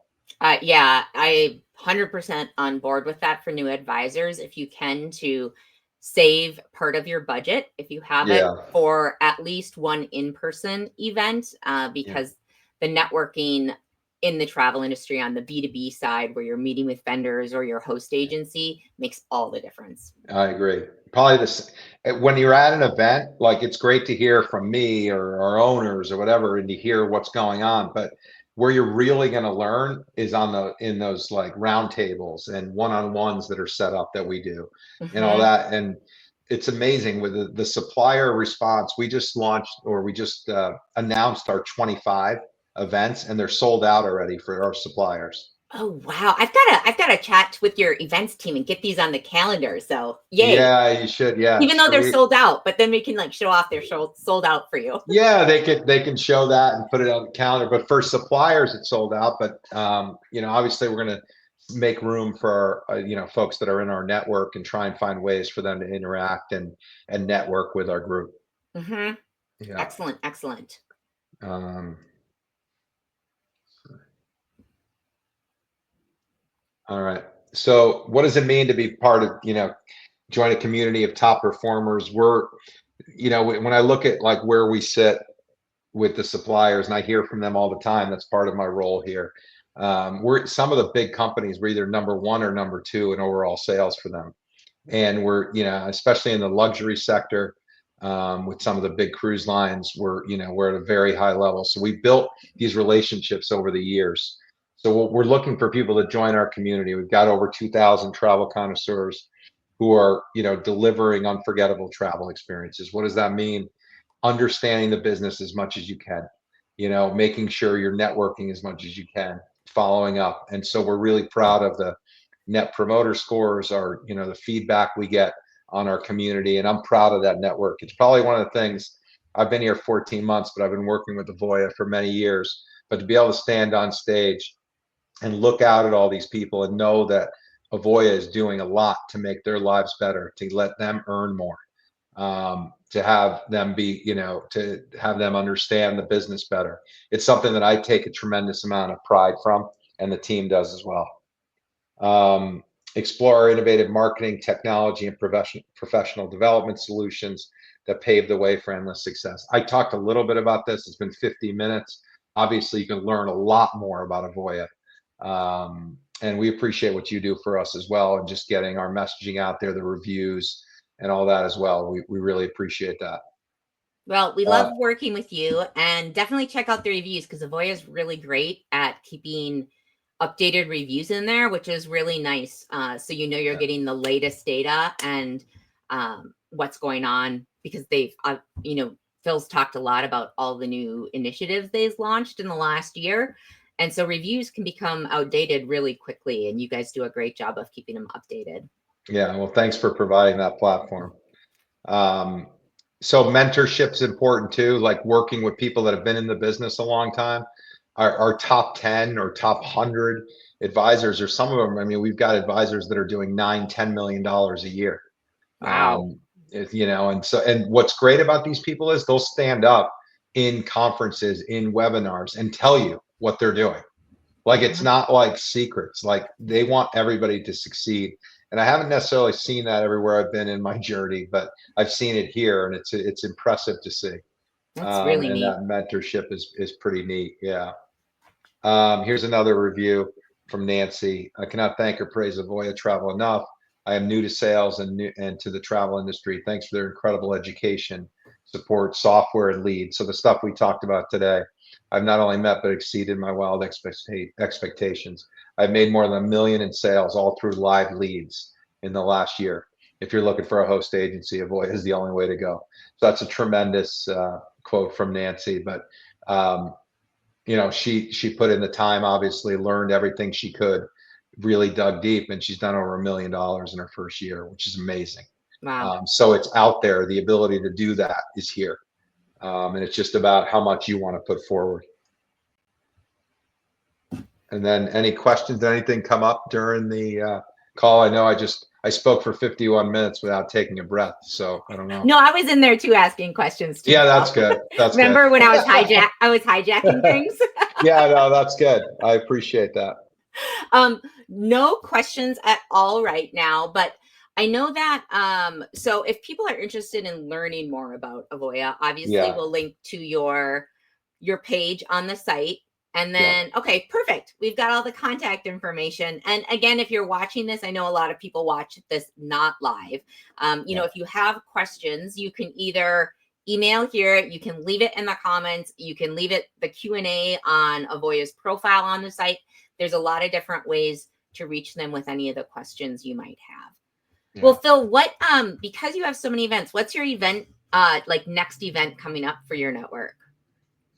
S1: Yeah, I 100% on board with that for new advisors. If you can, to save part of your budget, if you have it, for at least one in-person event, because the networking in the travel industry on the B2B side, where you're meeting with vendors or your host agency, makes all the difference.
S2: I agree. Probably this, when you're at an event, like, it's great to hear from me or our owners or whatever, and to hear what's going on. But where you're really going to learn is in those like roundtables and one-on-ones that are set up that we do, and all that. And it's amazing with the supplier response. We just launched, or we just announced our 25 events, and they're sold out already for our suppliers.
S1: Oh wow! I've got to chat with your events team and get these on the calendar. So yay!
S2: Yeah, you should. Yeah,
S1: even though they're sold out, but then we can like show off they're sold out for you.
S2: Yeah, they can show that and put it on the calendar. But for suppliers, it's sold out. But obviously, we're going to make room for our, folks that are in our network, and try and find ways for them to interact and network with our group.
S1: Yeah. Excellent.
S2: All right. So what does it mean to be part of, join a community of top performers? We're, when I look at like where we sit with the suppliers, and I hear from them all the time, that's part of my role here. We're some of the big companies, we're either number one or number two in overall sales for them. And we're, especially in the luxury sector, with some of the big cruise lines, we're at a very high level. So we built these relationships over the years. So we're looking for people to join our community. We've got over 2,000 travel connoisseurs who are, delivering unforgettable travel experiences. What does that mean? Understanding the business as much as you can, making sure you're networking as much as you can, following up. And so we're really proud of the net promoter scores, or, the feedback we get on our community. And I'm proud of that network. It's probably one of the things, I've been here 14 months, but I've been working with Avoya for many years. But to be able to stand on stage and look out at all these people and know that Avoya is doing a lot to make their lives better, to let them earn more, to have them be, to have them understand the business better. It's something that I take a tremendous amount of pride from, and the team does as well. Explore innovative marketing, technology, and professional development solutions that pave the way for endless success. I talked a little bit about this. It's been 50 minutes. Obviously, you can learn a lot more about Avoya. And we appreciate what you do for us as well, and just getting our messaging out there, the reviews and all that as well. We really appreciate that.
S1: Well, we love working with you, and definitely check out the reviews, because Avoya is really great at keeping updated reviews in there, which is really nice. So you're getting the latest data and what's going on, because they've Phil's talked a lot about all the new initiatives they've launched in the last year. And so reviews can become outdated really quickly, and you guys do a great job of keeping them updated.
S2: Yeah, well, thanks for providing that platform. So mentorship's important too, like working with people that have been in the business a long time. Our top 10 or top 100 advisors, or some of them, I mean, we've got advisors that are doing $9-10 million a year.
S1: Wow.
S2: And what's great about these people is they'll stand up in conferences, in webinars, and tell you what they're doing. Like, it's not like secrets. Like, they want everybody to succeed. And I haven't necessarily seen that everywhere I've been in my journey, but I've seen it here, and it's impressive to see.
S1: That's really
S2: And
S1: neat.
S2: that mentorship is pretty neat. Yeah. Here's another review from Nancy. I cannot thank or praise Avoya Travel enough. I am new to sales and to the travel industry. Thanks for their incredible education, support, software, and lead. So the stuff we talked about today, I've not only met but exceeded my wild expectations. I've made more than $1 million in sales all through live leads in the last year. If you're looking for a host agency, Avoya is the only way to go. So that's a tremendous quote from Nancy. But you know, she put in the time, obviously learned everything she could, really dug deep, and she's done over $1 million in her first year, which is amazing.
S1: Wow.
S2: So it's out there. The ability to do that is here. And it's just about how much you want to put forward. And then any questions, anything come up during the call? I know I spoke for 51 minutes without taking a breath. So I don't know.
S1: No, I was in there too asking questions too.
S2: Yeah, that's good. That's
S1: Remember
S2: good.
S1: when I was hijacking things?
S2: Yeah, no, that's good. I appreciate that.
S1: No questions at all right now, but I know that so if people are interested in learning more about Avoya, obviously
S2: Yeah.
S1: we'll link to your page on the site. And
S2: Yeah.
S1: then, okay, perfect. We've got all the contact information. And again, if you're watching this, I know a lot of people watch this not live. You know, if you have questions, you can either email here, you can leave it in the comments, you can leave it the Q&A on Avoya's profile on the site. There's a lot of different ways to reach them with any of the questions you might have. Yeah. Well, Phil, what because you have so many events, what's your event like next event coming up for your network?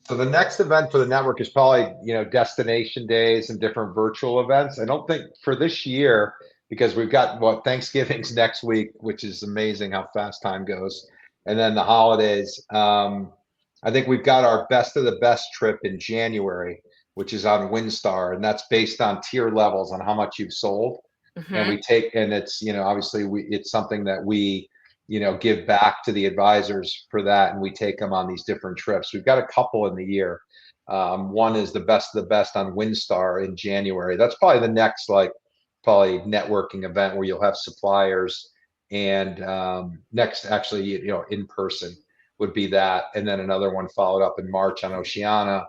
S2: So the next event for the network is probably, you know, destination days and different virtual events. I don't think for this year, because we've got Thanksgiving's next week, which is amazing how fast time goes. And then the holidays. I think we've got our best of the best trip in January, which is on WinStar, and that's based on tier levels on how much you've sold. Mm-hmm. And we take, and it's, you know, obviously it's something that we, you know, give back to the advisors for that, and we take them on these different trips. We've got a couple in the year. One is the best of the best on WinStar in January. That's probably the next probably networking event where you'll have suppliers, and next actually, you know, in person would be that, and then another one followed up in March on Oceania,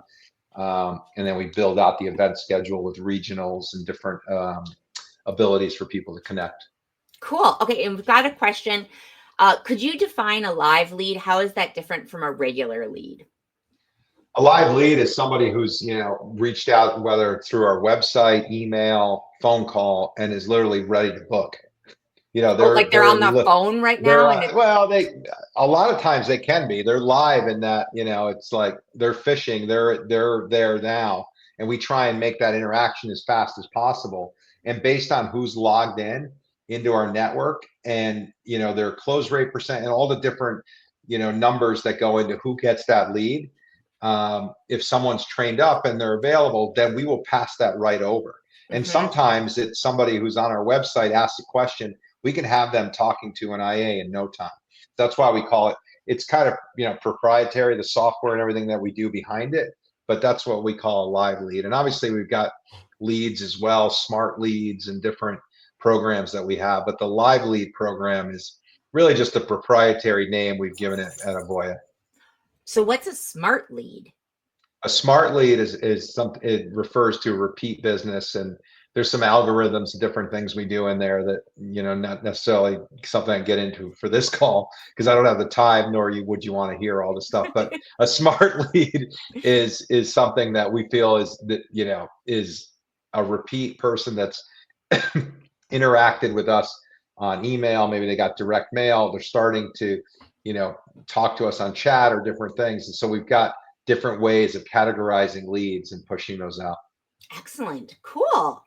S2: and then we build out the event schedule with regionals and different abilities for people to connect.
S1: Cool. Okay, and we've got a question. Could you define a live lead? How is that different from a regular lead?
S2: A live lead is somebody who's, you know, reached out, whether it's through our website, email, phone call, and is literally ready to book. You know,
S1: they're on the phone right now. And
S2: well, a lot of times they can be. They're live in that, you know, it's like they're fishing. They're there now, and we try and make that interaction as fast as possible. And based on who's logged in into our network, and you know their close rate percent, and all the different, you know, numbers that go into who gets that lead. If someone's trained up and they're available, then we will pass that right over. And sometimes it's somebody who's on our website asks a question. We can have them talking to an IA in no time. That's why we call it, it's kind of, you know, proprietary, the software and everything that we do behind it, but that's what we call a live lead. And obviously we've got leads as well, smart leads and different programs that we have, but the live lead program is really just a proprietary name we've given it at Avoya.
S1: So what's a smart lead?
S2: A smart lead is something, it refers to repeat business, and there's some algorithms, different things we do in there that, you know, not necessarily something I get into for this call because I don't have the time, nor would you want to hear all the stuff. But a smart lead is something that we feel is that, you know, is a repeat person that's interacted with us on email. Maybe they got direct mail. They're starting to, you know, talk to us on chat or different things. And so we've got different ways of categorizing leads and pushing those out.
S1: Excellent. Cool.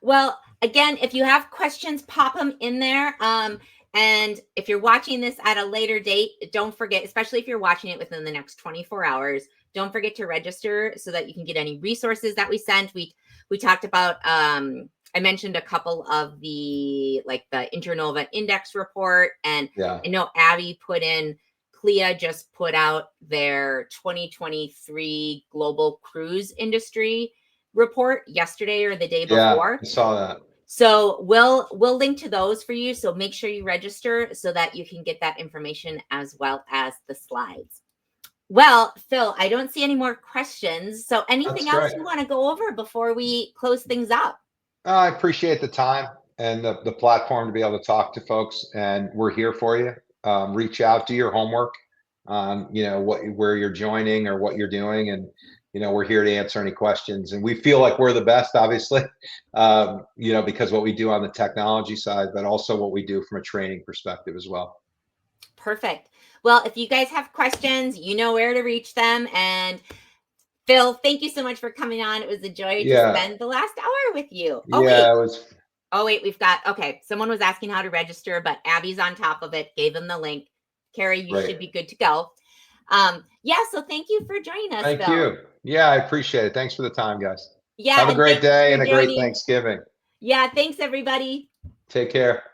S1: Well, again, if you have questions, pop them in there. And if you're watching this at a later date, don't forget, especially if you're watching it within the next 24 hours, don't forget to register so that you can get any resources that we sent. We talked about, I mentioned a couple of the, like the Internova Index report, and I know Abby put in, CLIA just put out their 2023 global cruise industry report yesterday or the day before.
S2: I saw that.
S1: So we'll link to those for you. So make sure you register so that you can get that information as well as the slides. Well, Phil, I don't see any more questions. So
S2: That's
S1: anything else
S2: great.
S1: you want to go over before we close things up?
S2: I appreciate the time and the platform to be able to talk to folks, and we're here for you. Reach out, do your homework, you know, where you're joining or what you're doing, and you know, we're here to answer any questions. And we feel like we're the best, obviously, you know, because what we do on the technology side, but also what we do from a training perspective as well.
S1: Perfect. Well, if you guys have questions, you know where to reach them. And Phil, thank you so much for coming on. It was a joy to
S2: Yeah,
S1: spend the last hour with you. Oh, wait.
S2: yeah, it was
S1: Oh, wait. Okay. Someone was asking how to register, but Abby's on top of it, gave them the link. Carrie, you
S2: great.
S1: should be good to go. Yeah. So thank you for joining us,
S2: Thank
S1: Phil.
S2: you. Yeah, I appreciate it. Thanks for the time, guys.
S1: Yeah.
S2: Have a
S1: And
S2: great
S1: thanks
S2: day
S1: for
S2: and a great
S1: joining.
S2: Thanksgiving.
S1: Yeah. Thanks, everybody.
S2: Take care.